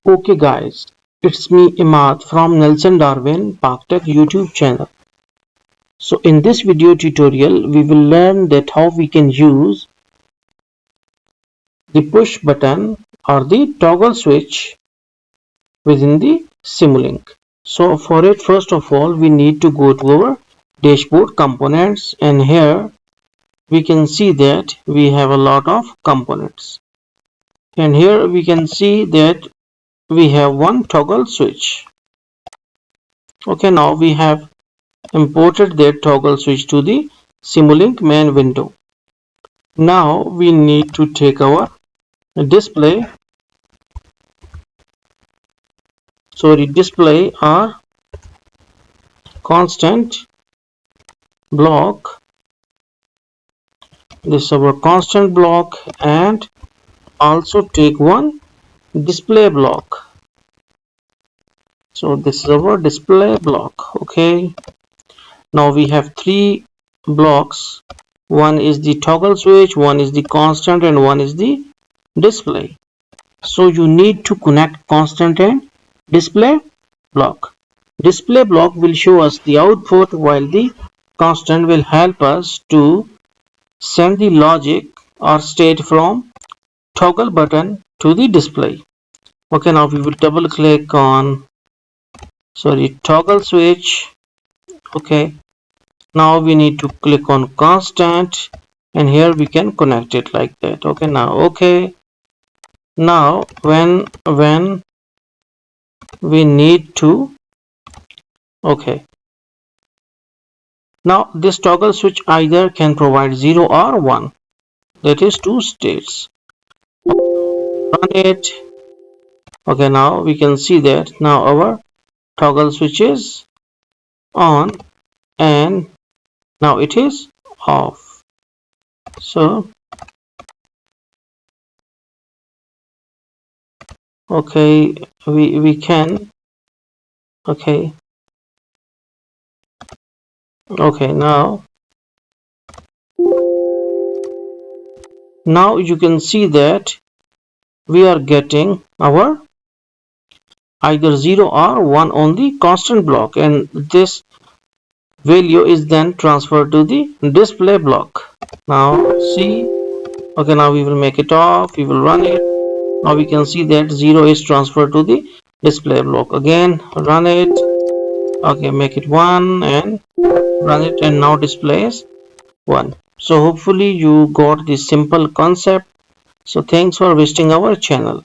Okay guys, it's me Imad from Nelson Darwin ParkTech YouTube channel. So in this video tutorial we will learn that how we can use the push button or the toggle switch within the simulink. So for it, first of all we need to go to our dashboard components, and here we can see that we have a lot of components, and here we can see that we have one toggle switch. Okay, now we have imported that toggle switch to the simulink main window. Now we need to take our display our constant block. This is our constant block, and also take one display block. So this is our display block. Okay, now we have three blocks. One is the toggle switch, one is the constant, and one is the display. So you need to connect constant and display block. Display block will show us the output, while the constant will help us to send the logic or state from toggle button to the display. Okay, now we will double click on toggle switch. Okay, now we need to click on constant, and here we can connect it like that. Okay, now when we need to, okay, now this toggle switch either can provide 0 or 1, that is two states. Run it. Okay, now we can see that now our toggle switch is on and now it is off. So okay, we can, okay, now you can see that we are getting our either 0 or 1 on the constant block, and this value is then transferred to the display block. Now see, okay, now we will make it off, we will run it. Now we can see that 0 is transferred to the display block. Again, run it. Okay, make it 1 and run it, and now displays 1. So hopefully you got this simple concept. So thanks for visiting our channel.